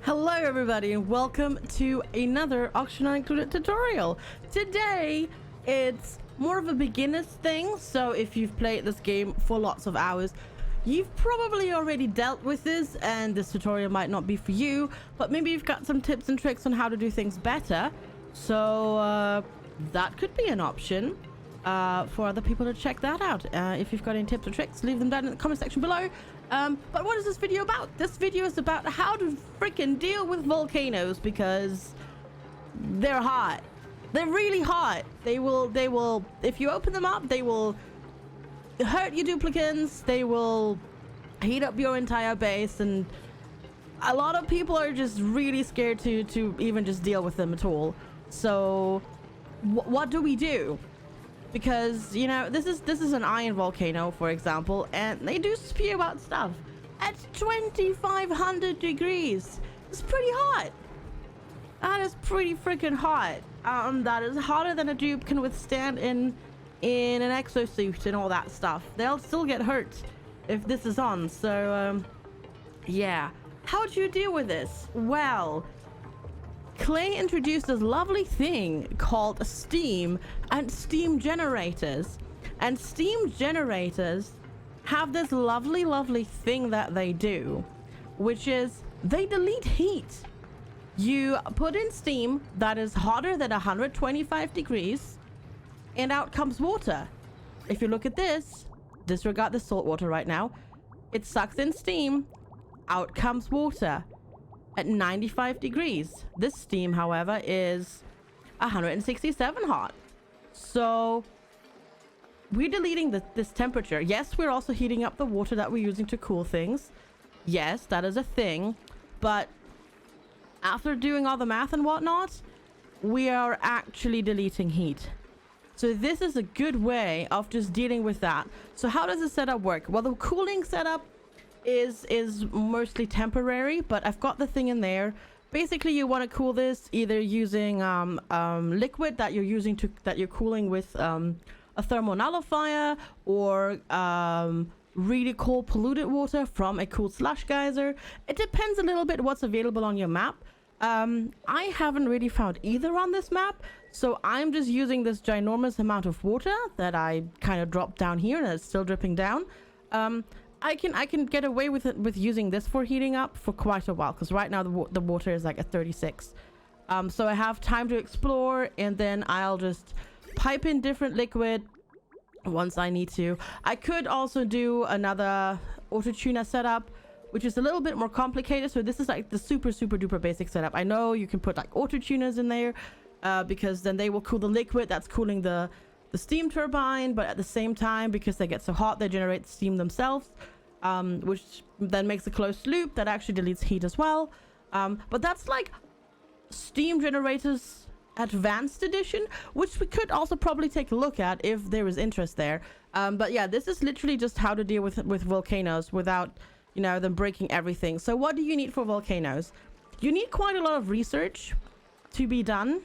Hello everybody and welcome to another Auction Not Included tutorial. Today it's more of a beginner's thing, so if you've played this game for lots of hours, you've probably already dealt with this and this tutorial might not be for you, but maybe you've got some tips and tricks on how to do things better. So that could be an option for other people to check that out. If you've got any tips or tricks, leave them down in the comment section below. But what is this video about? This video is about how to freaking deal with volcanoes, because they're hot. They're really hot. They will, if you open them up, they will hurt your duplicants. They will heat up your entire base, and a lot of people are just really scared to even just deal with them at all. So what do we do? Because, you know, this is an iron volcano, for example, and they do spew out stuff at 2500 degrees. It's pretty hot. That is pretty freaking hot. That is hotter than a dupe can withstand in an exosuit and all that stuff. They'll still get hurt if this is on. So yeah, how do you deal with this? Well, Clay introduced this lovely thing called steam and steam generators. And steam generators have this lovely thing that they do, which is they delete heat. You put in steam that is hotter than 125 degrees, and out comes water. If you look at this, disregard the salt water right now. It sucks in steam, out comes water. At 95 degrees. This steam, however, is 167 hot. So we're deleting this temperature. Yes, we're also heating up the water that we're using to cool things. Yes, that is a thing. But after doing all the math and whatnot, we are actually deleting heat. So this is a good way of just dealing with that. So how does the setup work? Well, the cooling setup is mostly temporary, but I've got the thing in there. Basically, you want to cool this either using liquid that you're cooling with a thermal nullifier, or really cold polluted water from a cooled slush geyser. It depends a little bit what's available on your map. I haven't really found either on this map, so I'm just using this ginormous amount of water that I kind of dropped down here, and it's still dripping down. I can get away with it with using this for heating up for quite a while, because right now the water is like at 36. So I have time to explore, and then I'll just pipe in different liquid once I need to. I could also do another auto tuner setup, which is a little bit more complicated. So this is like the super duper basic setup. I know you can put like auto tuners in there, because then they will cool the liquid that's cooling the steam turbine, but at the same time, because they get so hot, they generate steam themselves, which then makes a closed loop that actually deletes heat as well. But that's like steam generators advanced edition, which we could also probably take a look at if there is interest there. But yeah, this is literally just how to deal with volcanoes without, you know, them breaking everything. So what do you need for volcanoes? You need quite a lot of research to be done,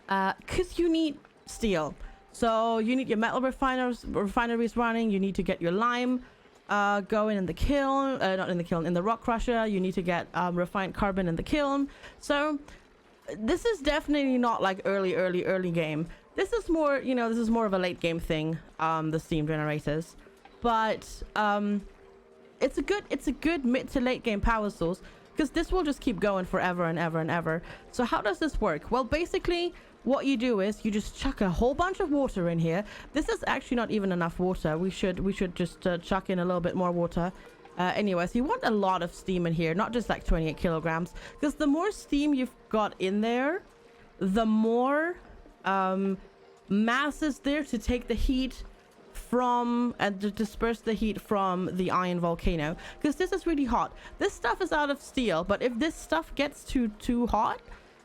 because you need steel. So you need your metal refineries running. You need to get your lime going in the kiln, not in the kiln, in the rock crusher. You need to get refined carbon in the kiln. So this is definitely not like early game. This is more, you know, this is more of a late game thing, the steam generators. But it's a good mid to late game power source, because this will just keep going forever and ever and ever. So how does this work? Well, basically what you do is you just chuck a whole bunch of water in here. This is actually not even enough water. We should just chuck in a little bit more water. Anyways, you want a lot of steam in here, not just like 28 kilograms, because the more steam you've got in there, the more mass is there to take the heat from and to disperse the heat from the iron volcano, because this is really hot. This stuff is out of steel, but if this stuff gets too hot,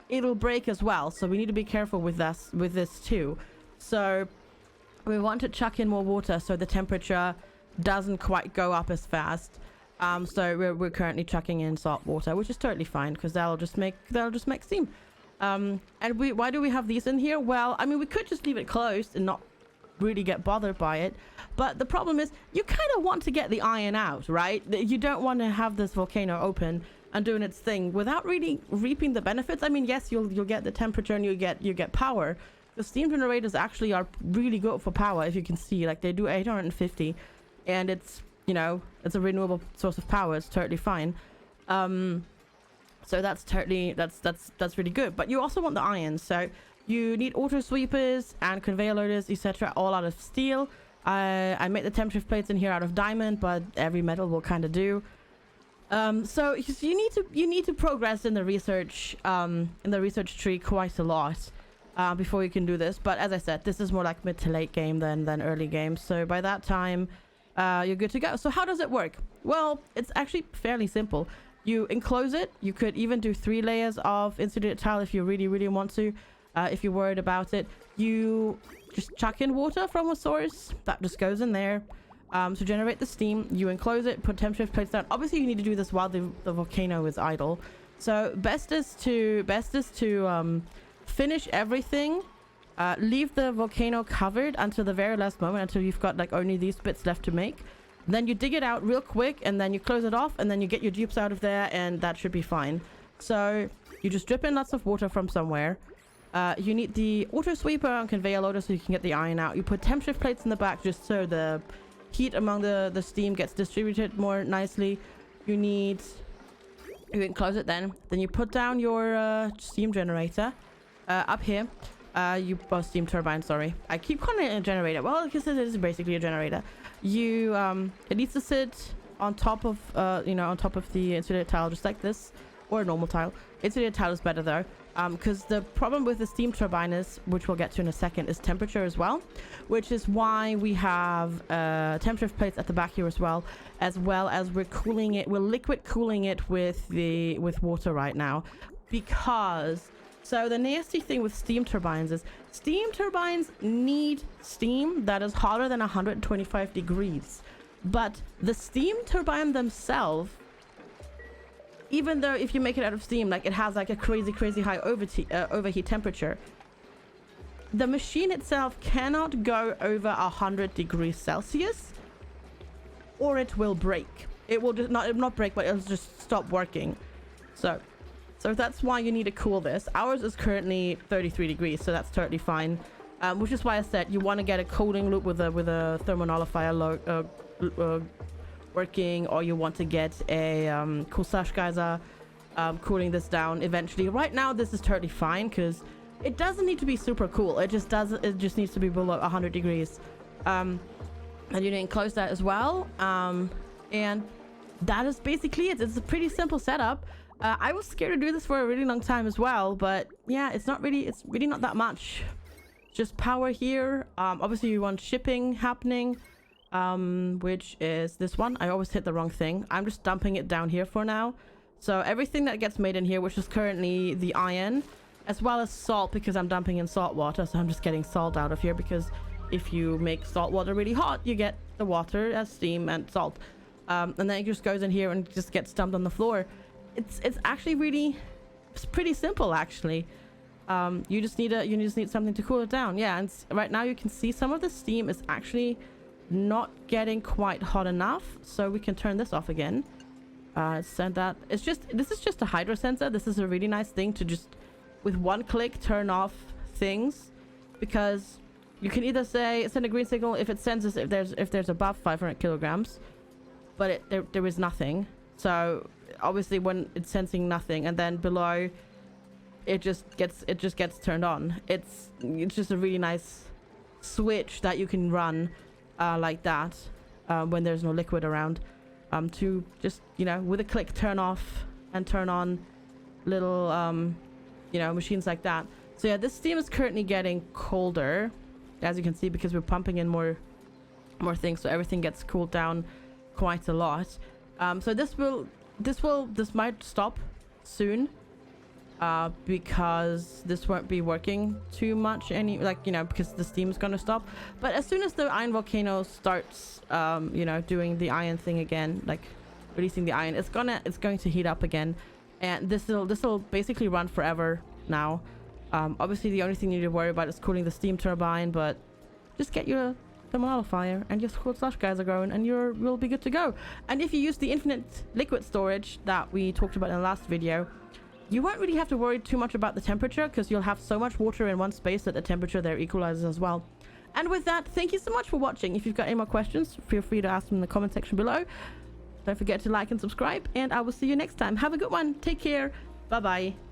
it'll break as well. So we need to be careful with this too. So we want to chuck in more water so the temperature doesn't quite go up as fast. So we're currently chucking in salt water, which is totally fine, because that'll just make steam. And why do we have these in here? Well, I mean, we could just leave it closed and not really get bothered by it, but the problem is you kind of want to get the iron out, right? You don't want to have this volcano open and doing its thing without really reaping the benefits. I mean, yes, you'll get the temperature and you get power. The steam generators actually are really good for power, if you can see. Like, they do 850, and it's, you know, it's a renewable source of power. It's totally fine. So that's really good. But you also want the iron, so you need auto sweepers and conveyor loaders, etc., all out of steel. I made the temperature plates in here out of diamond, but every metal will kind of do. So you need to progress in the research tree quite a lot before you can do this. But as I said, this is more like mid to late game than early game. So by that time, you're good to go. So how does it work? Well, it's actually fairly simple. You enclose it. You could even do 3 layers of insulated tile if you really want to. If you're worried about it, you just chuck in water from a source that just goes in there to generate the steam. You enclose it, put temperature plates down. Obviously, you need to do this while the volcano is idle. So best is to finish everything. Leave the volcano covered until the very last moment, until you've got like only these bits left to make. Then you dig it out real quick, and then you close it off, and then you get your dupes out of there, and that should be fine. So you just drip in lots of water from somewhere. You need the auto sweeper and conveyor loader so you can get the iron out. You put temperature plates in the back just so the heat among the steam gets distributed more nicely. You enclose it then you put down your steam generator up here. Steam turbine, sorry. I keep calling it a generator. Well, because it is basically a generator. It needs to sit on top of on top of the insulated tile, just like this, or a normal tile. Insulated tile is better though, because the problem with the steam turbine is, which we'll get to in a second, is temperature as well, which is why we have temperature plates at the back here as well as we're cooling it. We're liquid cooling it with water right now, because so the nasty thing with steam turbines is steam turbines need steam that is hotter than 125 degrees, but the steam turbine themselves, even though if you make it out of steam, like it has like a crazy high overheat temperature, the machine itself cannot go over 100 degrees Celsius or it will break. It will just not break, but it'll just stop working. So that's why you need to cool this. Ours is currently 33 degrees, so that's totally fine. Which is why I said you want to get a cooling loop with a thermonullifier working, or you want to get a coolslash geyser cooling this down eventually. Right now, this is totally fine because it doesn't need to be super cool. It just needs to be below 100 degrees. And you need to enclose that as well. And that is basically it. It's a pretty simple setup. I was scared to do this for a really long time as well, but yeah, it's really not that much. Just power here. Obviously you want shipping happening, which is this one. I always hit the wrong thing. I'm just dumping it down here for now. So everything that gets made in here, which is currently the iron, as well as salt, because I'm dumping in salt water. So I'm just getting salt out of here, because if you make salt water really hot, you get the water as steam and salt. And then it just goes in here and just gets dumped on the floor. It's actually it's pretty simple actually. You just need something to cool it down. Yeah, and right now you can see some of the steam is actually not getting quite hot enough, so we can turn this off again. This is just a hydro sensor. This is a really nice thing to just with one click turn off things, because you can either send a green signal if it senses if there's above 500 kilograms, but there is nothing. So obviously when it's sensing nothing, and then below it just gets turned on. It's just a really nice switch that you can run like that when there's no liquid around, to just with a click turn off and turn on little machines like that. So yeah, this steam is currently getting colder, as you can see, because we're pumping in more things, so everything gets cooled down quite a lot. So this might stop soon, because this won't be working too much because the steam is gonna stop. But as soon as the iron volcano starts doing the iron thing again, like releasing the iron, it's going to heat up again, and this will basically run forever now. Obviously the only thing you need to worry about is cooling the steam turbine, but just get your thermal fire, and your cold slush guys are growing, and you'll be good to go. And if you use the infinite liquid storage that we talked about in the last video, you won't really have to worry too much about the temperature, because you'll have so much water in one space that the temperature there equalizes as well. And with that, thank you so much for watching. If you've got any more questions, feel free to ask them in the comment section below. Don't forget to like and subscribe, and I will see you next time. Have a good one. Take care. Bye bye.